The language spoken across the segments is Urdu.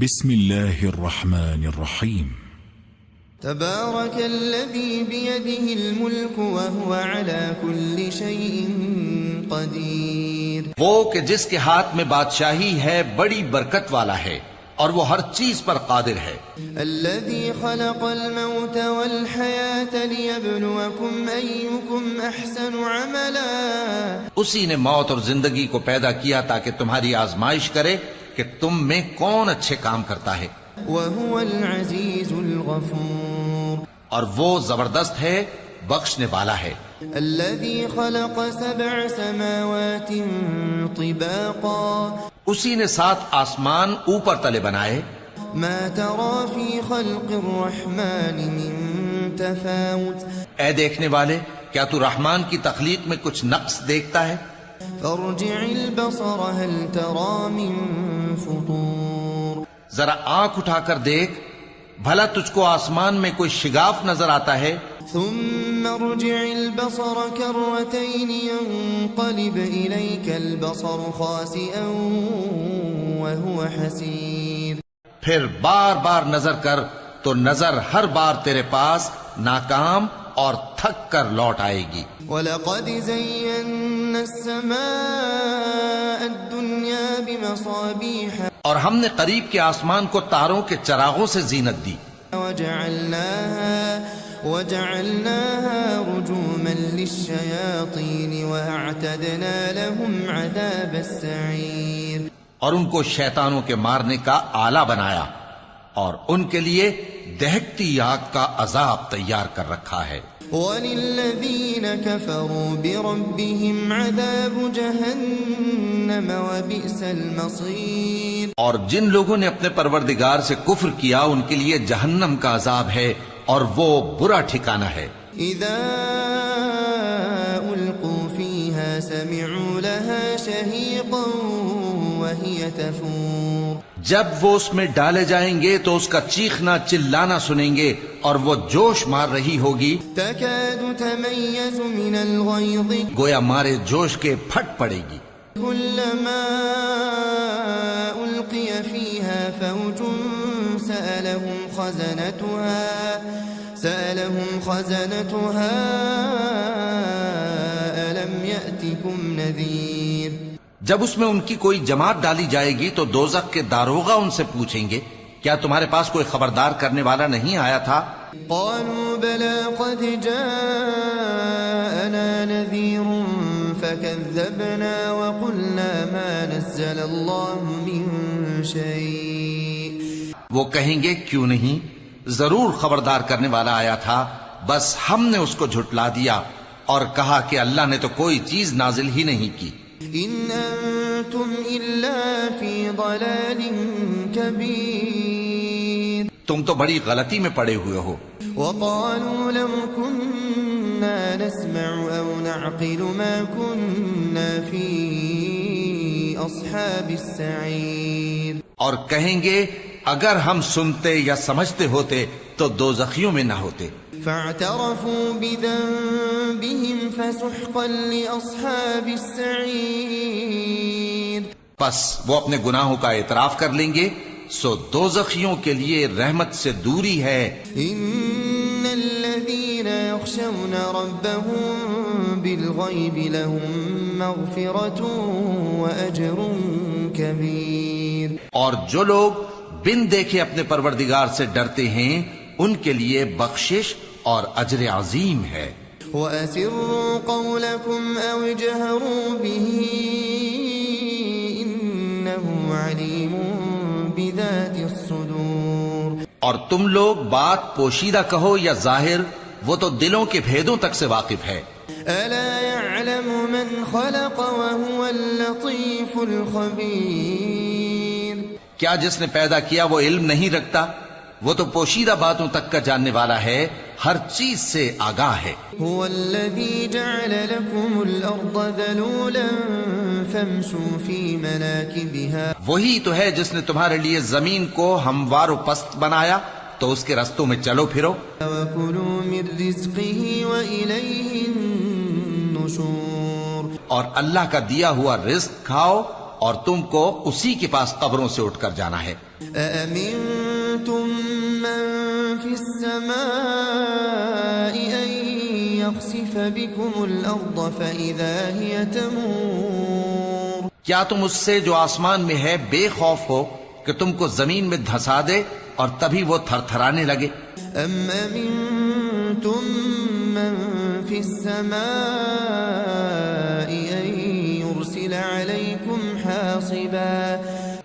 بسم الله الرحمن الرحيم تبارك الذي بيده الملك وهو على كل شيء قدير. وہ کہ جس کے ہاتھ میں بادشاہی ہے بڑی برکت والا ہے اور وہ ہر چیز پر قادر ہے. الذي خلق الموت والحياة ليبلوكم أيكم أحسن عملا. اسی نے موت اور زندگی کو پیدا کیا تاکہ تمہاری آزمائش کرے کہ تم میں کون اچھے کام کرتا ہے. وهو العزيز الغفور. اور وہ زبردست ہے بخشنے والا ہے. الذي خلق 7 سماوات طباقا. اسی نے 7 آسمان اوپر تلے بنائے. ما ترى في خلق الرحمن من تفاوت. اے دیکھنے والے، کیا تو رحمان کی تخلیق میں کچھ نقص دیکھتا ہے؟ فارجع البصر هل ترى من فطور. ذرا آنکھ اٹھا کر دیکھ، بھلا تجھ کو آسمان میں کوئی شگاف نظر آتا ہے؟ ثم ارجع البصر كرتين ينقلب إليك البصر خاسئا وهو حسير. پھر بار بار نظر کر تو نظر ہر بار تیرے پاس ناکام اور تھک کر لوٹ آئے گی. وَلَقَدْ زَيَّنَّا السَّمَاءَ الدُّنْيَا بِمَصَابِيحَ. اور ہم نے قریب کے آسمان کو تاروں کے چراغوں سے زینت دی. وَجَعَلْنَاهَا رُجُومًا لِلشَّيَاطِينِ وَأَعْتَدْنَا لَهُمْ عَذَابَ السَّعِيرِ. اور ان کو شیطانوں کے مارنے کا آلہ بنایا اور ان کے لیے دہکتی آگ کا عذاب تیار کر رکھا ہے. وَلِلَّذِينَ كَفَرُوا بِرَبِّهِمْ عَذَابُ جَهَنَّمَ وَبِئْسَ الْمَصِيرُ. اور جن لوگوں نے اپنے پروردگار سے کفر کیا ان کے لیے جہنم کا عذاب ہے اور وہ برا ٹھکانہ ہے. اذا القوا فيها سمعوا لها شهيقا وهي تفور. جب وہ اس میں ڈالے جائیں گے تو اس کا چیخنا چلانا سنیں گے اور وہ جوش مار رہی ہوگی. تكاد تميز من الغيظ. گویا مارے جوش کے پھٹ پڑے گی. كلما ألقي فيها فوج سألهم خزنتها ألم يأتكم نذير. جب اس میں ان کی کوئی جماعت ڈالی جائے گی تو دوزخ کے داروغہ ان سے پوچھیں گے کیا تمہارے پاس کوئی خبردار کرنے والا نہیں آیا تھا؟ قالوا بلى قد جاءنا نذير فكذبنا وقلنا ما نزل الله من شيء. وہ کہیں گے کیوں نہیں، ضرور خبردار کرنے والا آیا تھا، بس ہم نے اس کو جھٹلا دیا اور کہا کہ اللہ نے تو کوئی چیز نازل ہی نہیں کی. ان انتم الا فی ضلال کبیر. تم تو بڑی غلطی میں پڑے ہوئے ہو. وقالوا لو كنا نسمع او نعقل ما كنا في اصحاب السعیر. اور کہیں گے اگر ہم سنتے یا سمجھتے ہوتے تو دوزخیوں میں نہ ہوتے. فاعترفوا بذنبهم فسحقا لاصحاب السعیر. پس وہ اپنے گناہوں کا اعتراف کر لیں گے سو دوزخیوں کے لیے رحمت سے دوری ہے. ان الذين يخشون ربهم بالغيب لهم مغفرة واجر كبير. اور جو لوگ بن دیکھے اپنے پروردگار سے ڈرتے ہیں ان کے لیے بخشش اور اجر عظیم ہے. وَأَسِرُّوا قَوْلَكُمْ أَوْ اجْهَرُوا بِهِ إِنَّهُ عَلِيمٌ بِذَاتِ الصُّدُورِ. اور تم لوگ بات پوشیدہ کہو یا ظاہر، وہ تو دلوں کے بھیدوں تک سے واقف ہے. أَلَا يَعْلَمُ مَنْ خَلَقَ وَهُوَ اللَّطِيفُ الْخَبِيرُ. کیا جس نے پیدا کیا وہ علم نہیں رکھتا؟ وہ تو پوشیدہ باتوں تک کا جاننے والا ہے، ہر چیز سے آگاہ ہے. هو الذي جعل لكم الأرض ذلولا فامشوا في مناكبها. وہی تو ہے جس نے تمہارے لیے زمین کو ہموار و پست بنایا تو اس کے رستوں میں چلو پھرو. وَكُلُوا مِن رِزْقِهِ وَإِلَيْهِ النُّشُورُ. اور اللہ کا دیا ہوا رزق کھاؤ اور تم کو اسی کے پاس قبروں سے اٹھ کر جانا ہے۔ أأمنتم من في السماء أن يخسف بكم الأرض فإذا هي تمور؟ کیا تم اس سے جو آسمان میں ہے بے خوف ہو کہ تم کو زمین میں دھسا دے اور تبھی وہ تھر تھرانے لگے؟ أم أمنتم من في السماء أن يرسل عليكم حاصبا؟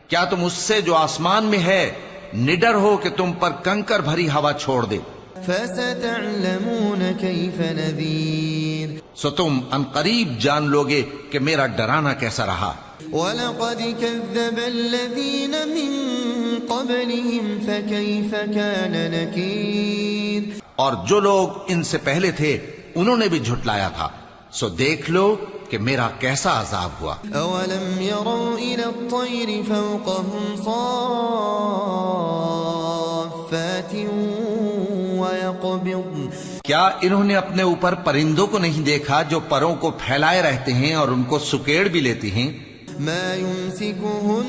کیا تم اس سے جو آسمان میں ہے نڈر ہو کہ تم پر کنکر بھری ہوا چھوڑ دے؟ فستعلمون كيف نذير، سو تم ان قریب جان لوگے کہ میرا ڈرانا کیسا رہا۔ وَلَقَدْ كَذَّبَ الَّذِينَ مِن قَبْلِهِمْ فَكَيْفَ كَانَ نَكِيرٌ، اور جو لوگ ان سے پہلے تھے انہوں نے بھی جھٹلایا تھا، سو دیکھ لو کہ میرا کیسا عذاب ہوا۔ أَوَلَمْ يَرَوْا إِلَى الطَّيْرِ فَوْقَهُمْ صَافَّاتٍ وَيَقْبِضْنَ، کیا انہوں نے اپنے اوپر پرندوں کو نہیں دیکھا جو پروں کو پھیلائے رہتے ہیں اور ان کو سکیڑ بھی لیتی ہیں؟ مَا يُمْسِكُهُنَّ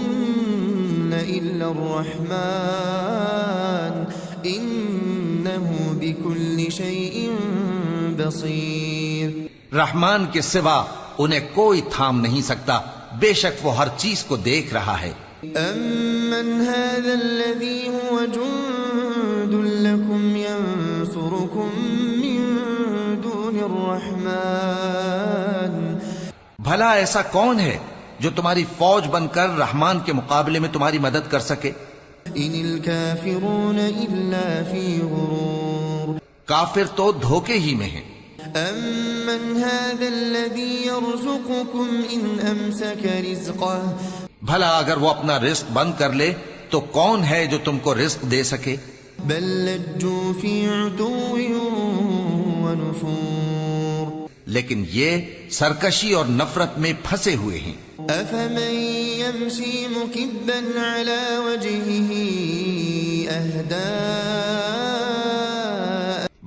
إِلَّا الرَّحْمَنُ إِنَّهُ بِكُلِّ شَيْءٍ بَصِيرٌ، رحمان کے سوا انہیں کوئی تھام نہیں سکتا، بے شک وہ ہر چیز کو دیکھ رہا ہے۔ أَمَّنْ هَذَا الَّذِي هُوَ جُندٌ لَكُمْ يَنصُرُكُم مِّن دُونِ الرَّحْمَنِ، بھلا ایسا کون ہے جو تمہاری فوج بن کر رحمان کے مقابلے میں تمہاری مدد کر سکے؟ إِنِ الْكَافِرُونَ إِلَّا فِي غُرُورٍ، کافر تو دھوکے ہی میں ہیں۔ أَمَّنْ هَذَا الَّذِي يَرْزُقُكُمْ إِنْ أَمْسَكَ رِزْقَهُ، بھلا اگر وہ اپنا رزق بند کر لے تو کون ہے جو تم کو رزق دے سکے؟ بل لجوا في عتو ونفور، لیکن یہ سرکشی اور نفرت میں پھنسے ہوئے ہیں۔ أفمن يمشي مكبا على وجهه أهدى،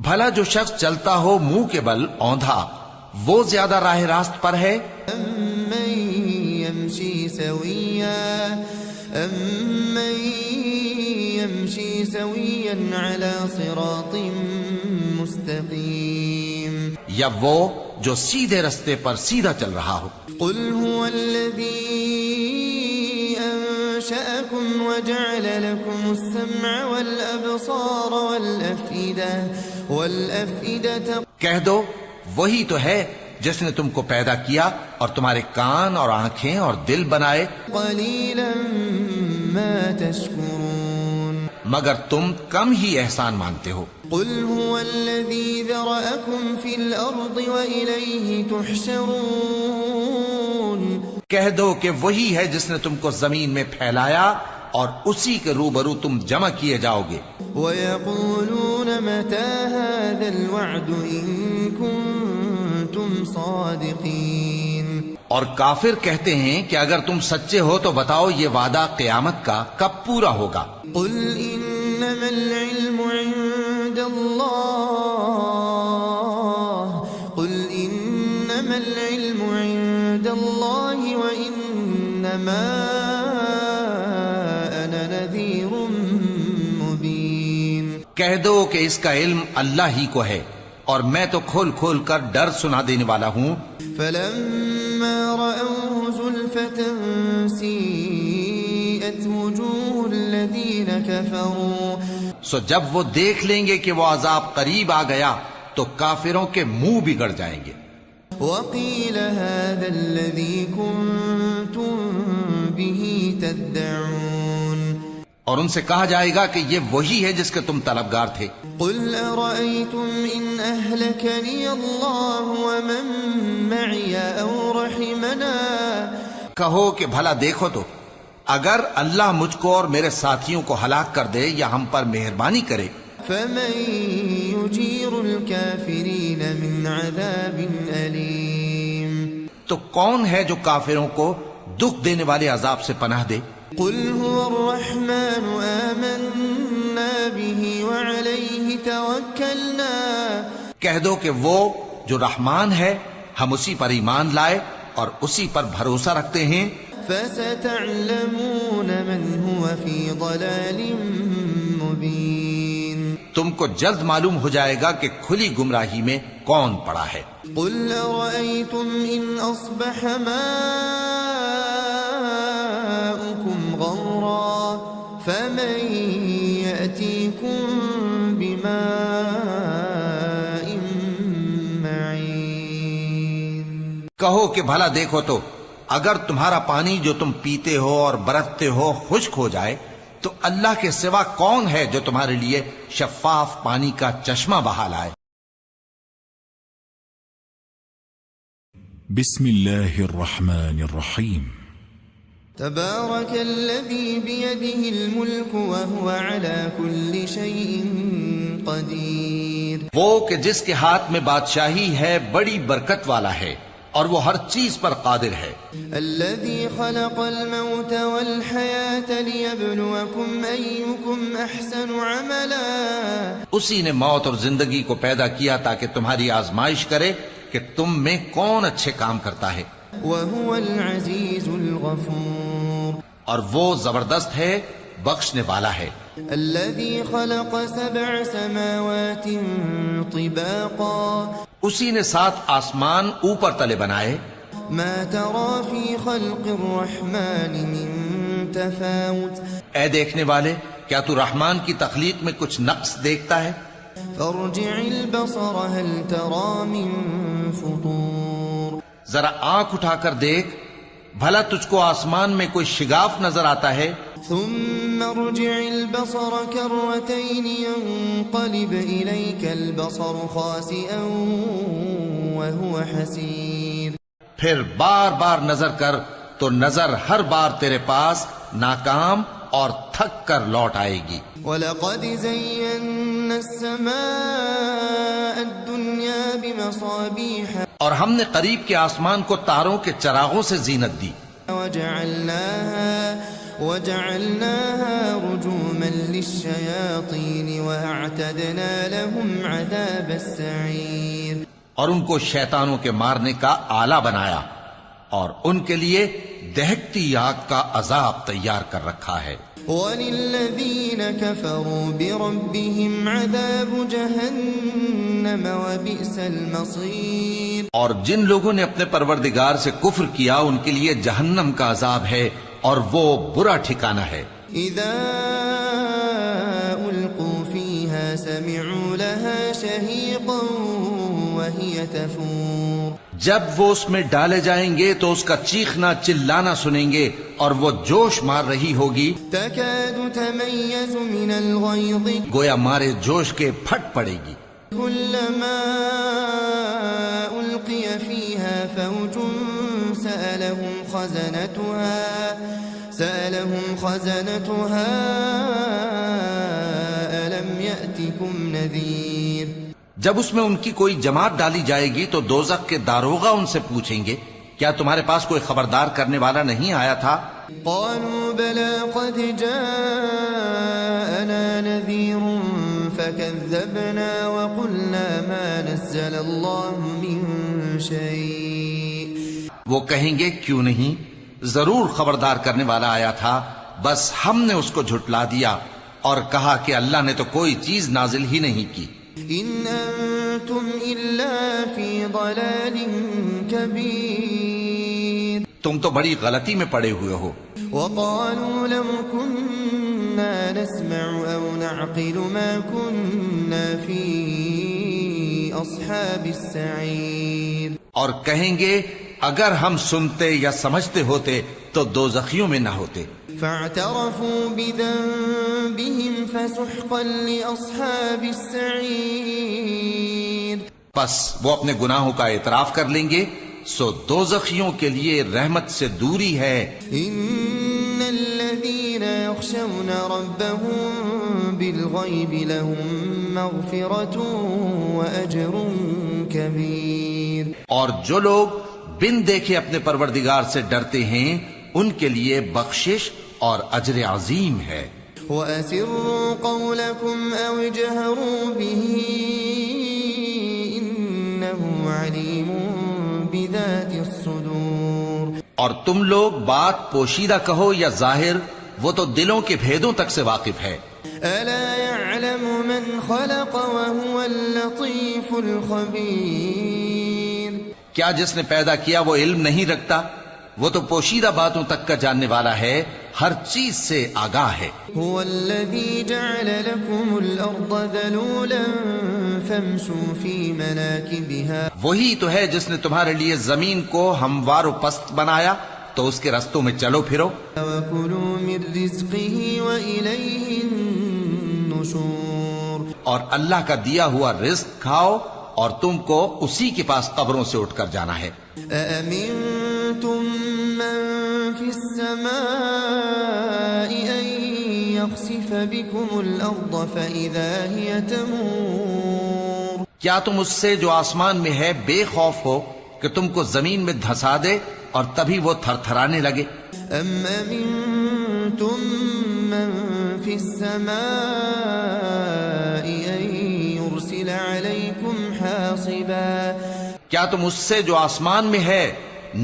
بھلا جو شخص چلتا ہو منہ کے بل اوندھا وہ زیادہ راہ راست پر ہے؟ أمن يمشي سويا على صراط مستقيم، یا وہ جو سیدھے رستے پر سیدھا چل رہا ہو؟ قل هو الذي أنشأكم وجعل لكم السمع والأبصار والأفئدة، کہہ دو وہی تو ہے جس نے تم کو پیدا کیا اور تمہارے کان اور آنکھیں اور دل بنائے، قليلا ما تشكرون، مگر تم کم ہی احسان مانتے ہو۔ قل هو الذي ذرأكم في الأرض وإليه تحشرون، کہہ دو کہ وہی ہے جس نے تم کو زمین میں پھیلایا اور اسی کے روبرو تم جمع کیے جاؤ گے۔ ويقولون متى هذا الوعد إن كنتم صادقين، اور کافر کہتے ہیں کہ اگر تم سچے ہو تو بتاؤ یہ وعدہ قیامت کا کب پورا ہوگا؟ قل إنما العلم عند الله، قل إنما العلم عند الله وإنما أنا نذير مبين، کہہ دو کہ اس کا علم اللہ ہی کو ہے اور میں تو کھول کھول کر ڈر سنا دینے والا ہوں۔ فلما رأوه زلفة سيئت وجوه الذين كفروا، سو جب وہ دیکھ لیں گے کہ وہ عذاب قریب آ گیا تو کافروں کے منہ بگڑ جائیں گے۔ وقيل هذا الذي كنتم به تدعون، اور ان سے کہا جائے گا کہ یہ وہی ہے جس کے تم طلبگار تھے۔ قل أرأيتم إن أهلكني الله ومن معي أو رحمنا، کہو کہ بھلا دیکھو تو اگر اللہ مجھ کو اور میرے ساتھیوں کو ہلاک کر دے یا ہم پر مہربانی کرے، فمن يجير الكافرين من عذاب أليم، تو کون ہے جو کافروں کو دکھ دینے والے عذاب سے پناہ دے؟ قل هو الرحمن آمنا به وعليه توكلنا، کہہ دو کہ وہ جو رحمان ہے ہم اسی پر ایمان لائے اور اسی پر بھروسہ رکھتے ہیں۔ فستعلمون من هو في ضلال مبين تم کو جلد معلوم ہو جائے گا کہ کھلی گمراہی میں کون پڑا ہے۔ قل أرأيتم إن أصبح ماؤكم غورا فمن يأتيكم بماء معين۔ کہو کہ بھلا دیکھو تو اگر تمہارا پانی جو تم پیتے ہو اور برتتے ہو خشک ہو جائے تو اللہ کے سوا کون ہے جو تمہارے لیے شفاف پانی کا چشمہ بہا لائے۔ بسم الله الرحمن الرحيم تبارك الذي بيده الملك وهو على كل شيء قدير۔ وہ کہ جس کے ہاتھ میں بادشاہی ہے بڑی برکت والا ہے اور وہ ہر چیز پر قادر ہے۔ الذي خلق الموت والحياة ليبلوكم أيكم أحسن عملا۔ اسی نے موت اور زندگی کو پیدا کیا تاکہ تمہاری آزمائش کرے کہ تم میں کون اچھے کام کرتا ہے۔ وهو العزيز الغفور۔ اور وہ زبردست ہے بخشنے والا ہے۔ الذي خلق 7 سماوات طباقا۔ اسی نے 7 آسمان اوپر تلے بنائے۔ ما ترى في خلق الرحمن من تفاوت۔ اے دیکھنے والے کیا تو رحمان کی تخلیق میں کچھ نقص دیکھتا ہے؟ فارجع البصر هل ترى من فطور۔ ذرا آنکھ اٹھا کر دیکھ بھلا تجھ کو آسمان میں کوئی شگاف نظر آتا ہے؟ ثم ارجع البصر كرتين ينقلب إليك البصر خاسئا وهو حسير۔ پھر بار بار نظر کر تو نظر ہر بار تیرے پاس ناکام اور تھک کر لوٹ آئے گی۔ وَلَقَدْ زَيَّنَّا السَّمَاءَ الدُّنْيَا بِمَصَابِيحَ۔ اور ہم نے قریب کے آسمان کو تاروں کے چراغوں سے زینت دی۔ وَجَعَلْنَاهَا رُجُومًا لِلشَّيَاطِينِ وَأَعْتَدْنَا لَهُمْ عَذَابَ السَّعِيرِ۔ اور ان کو شیطانوں کے مارنے کا آلہ بنایا اور ان کے لیے دہکتی آگ کا عذاب تیار کر رکھا ہے۔ وَلِلَّذِينَ كَفَرُوا بِرَبِّهِمْ عَذَابُ جَهَنَّمَ وَبِئْسَ الْمَصِيرُ۔ اور جن لوگوں نے اپنے پروردگار سے کفر کیا ان کے لیے جہنم کا عذاب ہے اور وہ برا ٹھکانہ ہے۔ إِذَا أُلْقُوا فِيهَا سَمِعُوا لَهَا شَهِيقًا وَهِيَ تَفُورُ۔ جب وہ اس میں ڈالے جائیں گے تو اس کا چیخنا چلانا سنیں گے اور وہ جوش مار رہی ہوگی۔ تَكَادُ تَمَيَّزُ مِنَ الْغَيْظِ۔ گویا مارے جوش کے پھٹ پڑے گی۔ كُلَّمَا أُلْقِيَ فِيهَا فَوْجٌ سَأَلَهُمْ خَزَنَتُهَا أَلَمْ يَأْتِكُمْ نَذِيرٌ۔ جب اس میں ان کی کوئی جماعت ڈالی جائے گی تو دوزخ کے داروغہ ان سے پوچھیں گے کیا تمہارے پاس کوئی خبردار کرنے والا نہیں آیا تھا؟ قالوا بلى قد جاءنا نذير فكذبنا وقلنا ما نزل الله من شيء۔ وہ کہیں گے کیوں نہیں، ضرور خبردار کرنے والا آیا تھا، بس ہم نے اس کو جھٹلا دیا اور کہا کہ اللہ نے تو کوئی چیز نازل ہی نہیں کی۔ ان انتم الا فی ضلال کبیر۔ تم تو بڑی غلطی میں پڑے ہوئے ہو۔ وقالوا لو كنا نسمع او نعقل ما كنا في اصحاب السعیر۔ اور کہیں گے اگر ہم سنتے یا سمجھتے ہوتے تو دوزخیوں میں نہ ہوتے۔ فاعترفوا بذنبهم فسحقا لأصحاب السعیر۔ پس وہ اپنے گناہوں کا اعتراف کر لیں گے، سو دوزخیوں کے لیے رحمت سے دوری ہے۔ ان الذين يخشون ربهم بالغيب لهم مغفرة واجر كبير۔ اور جو لوگ بن دیکھے اپنے پروردگار سے ڈرتے ہیں ان کے لیے بخشش اور اجر عظیم ہے۔ وَأَسِرُّوا قَوْلَكُمْ أَوْ اجْهَرُوا بِهِ إِنَّهُ عَلِيمٌ بِذَاتِ الصُّدُورِ۔ اور تم لوگ بات پوشیدہ کہو یا ظاہر، وہ تو دلوں کے بھیدوں تک سے واقف ہے۔ ألا يعلم من خلق وهو اللطيف الخبير؟ کیا جس نے پیدا کیا وہ علم نہیں رکھتا؟ وہ تو پوشیدہ باتوں تک کا جاننے والا ہے، ہر چیز سے آگاہ ہے۔ هو الذي جعل لكم الأرض ذلولا فامشوا في مناكبها، وہی تو ہے جس نے تمہارے لیے زمین کو ہموار و پست بنایا، تو اس کے رستوں میں چلو پھرو۔ وكلوا من رزقه وإليه النشور، اور اللہ کا دیا ہوا رزق کھاؤ اور تم کو اسی کے پاس قبروں سے اٹھ کر جانا ہے۔ أأمنتم من في السماء أن يخسف بكم الأرض فإذا هي تمور؟ کیا تم اس سے جو آسمان میں ہے بے خوف ہو کہ تم کو زمین میں دھسا دے اور تبھی وہ تھر تھرانے لگے؟ أم أمنتم من في السماء أن يرسل عليكم حاصبا؟ کیا تم اس سے جو آسمان میں ہے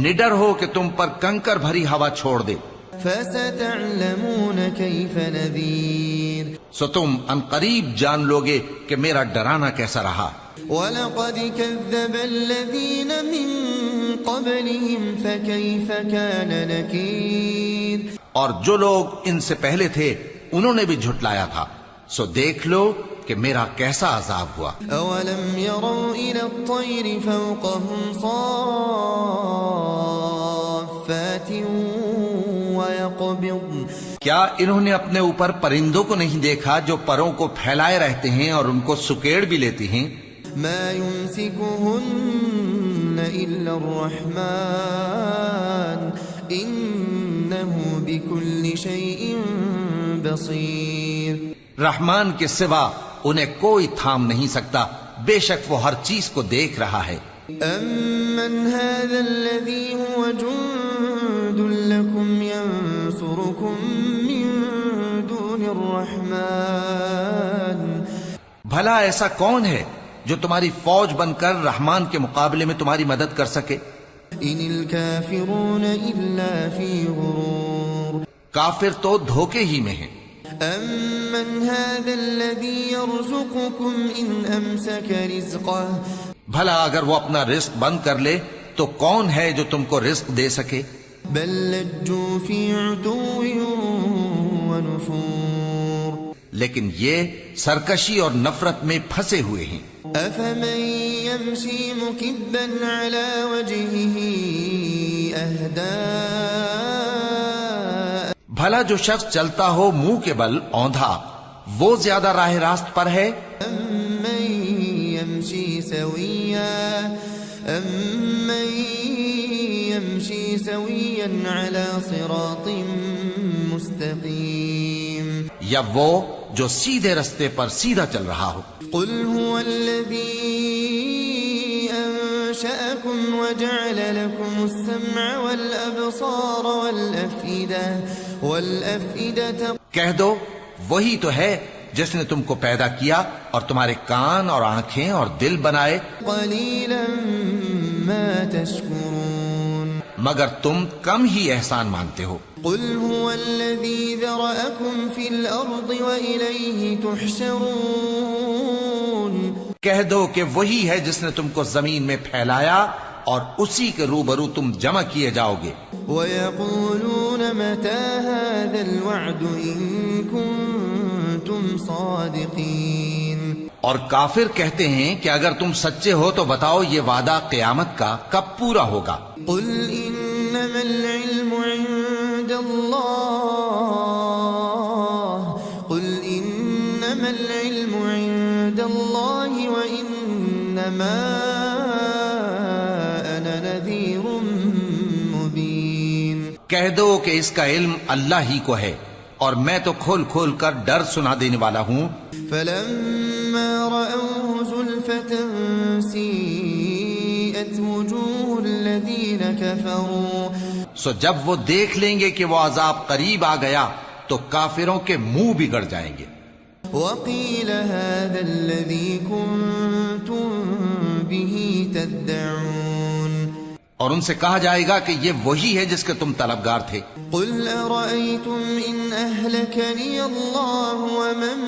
نڈر ہو کہ تم پر کنکر بھری ہوا چھوڑ دے؟ فستعلمون كيف نذير، سو تم ان قریب جان لوگے کہ میرا ڈرانا کیسا رہا۔ ولقد كذب الذين من قبلهم فكيف كان نكير، اور جو لوگ ان سے پہلے تھے انہوں نے بھی جھٹلایا تھا، سو دیکھ لو کہ میرا کیسا عذاب ہوا۔ أولم يروا إلى الطير فوقهم صافات ويقبضن، کیا انہوں نے اپنے اوپر پرندوں کو نہیں دیکھا جو پروں کو پھیلائے رہتے ہیں اور ان کو سکیڑ بھی لیتی ہیں؟ ما يمسكهن إلا الرحمن إنه بكل شيء بصير، رحمان کے سوا انہیں کوئی تھام نہیں سکتا، بے شک وہ ہر چیز کو دیکھ رہا ہے۔ أَمَّنْ هَذَا الَّذِي هُوَ جُندٌ لَكُمْ يَنصُرُكُم مِّن دُونِ الرَّحْمَٰنِ، بھلا ایسا کون ہے جو تمہاری فوج بن کر رحمان کے مقابلے میں تمہاری مدد کر سکے؟ إِنِ الْكَافِرُونَ إِلَّا فِي غُرُورٍ، کافر تو دھوکے ہی میں ہیں۔ أَمَّنْ هَذَا الَّذِي يَرْزُقُكُمْ إِنْ أَمْسَكَ رِزْقَهُ، بھلا اگر وہ اپنا رزق بند کر لے تو کون ہے جو تم کو رزق دے سکے؟ بل لجوا في عتو ونفور، لیکن یہ سرکشی اور نفرت میں پھنسے ہوئے ہیں۔ أفمن يمشي مكبا على وجهه أهدى، بھلا جو شخص چلتا ہو منہ کے بل اوندھا وہ زیادہ راہ راست پر ہے؟ أمن يمشي سويا على صراط مستقيم، یا وہ جو سیدھے رستے پر سیدھا چل رہا ہو؟ قل هو الذي أنشأكم وجعل لكم السمع والأبصار والأفئدة، کہہ دو وہی تو ہے جس نے تم کو پیدا کیا اور تمہارے کان اور آنکھیں اور دل بنائے، قليلا ما تشكرون، مگر تم کم ہی احسان مانتے ہو۔ قل هو الذي ذرأكم في الأرض وإليه تحشرون، کہہ دو کہ وہی ہے جس نے تم کو زمین میں پھیلایا اور اسی کے روبرو تم جمع کیے جاؤ گے۔ ويقولون متى هذا الوعد إن كنتم صادقين، اور کافر کہتے ہیں کہ اگر تم سچے ہو تو بتاؤ یہ وعدہ قیامت کا کب پورا ہوگا؟ قل إنما العلم عند الله، قل إنما العلم عند الله وإنما أنا نذير مبين، کہہ دو کہ اس کا علم اللہ ہی کو ہے اور میں تو کھول کھول کر ڈر سنا دینے والا ہوں۔ فلما رأوه زلفة سيئت وجوه الذين كفروا، سو جب وہ دیکھ لیں گے کہ وہ عذاب قریب آ گیا تو کافروں کے منہ بگڑ جائیں گے۔ وقيل هذا الذي كنتم به تدعون، اور ان سے کہا جائے گا کہ یہ وہی ہے جس کے تم طلبگار تھے. قل أرأيتم إن أهلكني الله ومن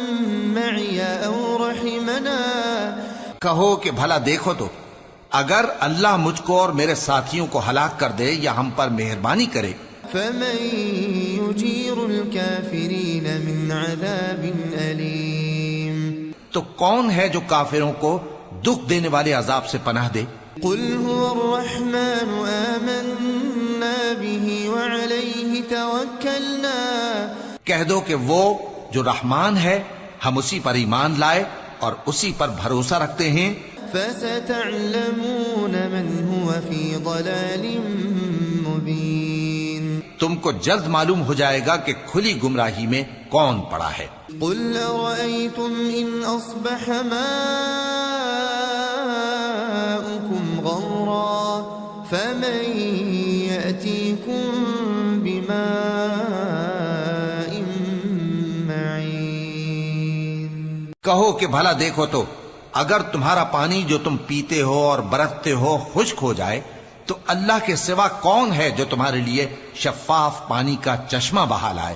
معي أو رحمنا. کہو کہ بھلا دیکھو تو اگر اللہ مجھ کو اور میرے ساتھیوں کو ہلاک کر دے یا ہم پر مہربانی کرے فمن يجير الكافرين من عذاب أليم. تو کون ہے جو کافروں کو دکھ دینے والے عذاب سے پناہ دے؟ قل هو الرحمن آمنا به وعليه توكلنا. کہہ دو کہ وہ جو رحمان ہے ہم اسی پر ایمان لائے اور اسی پر بھروسہ رکھتے ہیں. فستعلمون من هو في ضلال مبين. تم کو جلد معلوم ہو جائے گا کہ کھلی گمراہی میں کون پڑا ہے. قل أرأيتم إن أصبح ماؤكم غورا فمن يأتيكم بماء معين. کہو کہ بھلا دیکھو تو اگر تمہارا پانی جو تم پیتے ہو اور برتتے ہو خشک ہو جائے تو اللہ کے سوا کون ہے جو تمہارے لیے شفاف پانی کا چشمہ بہا لائے.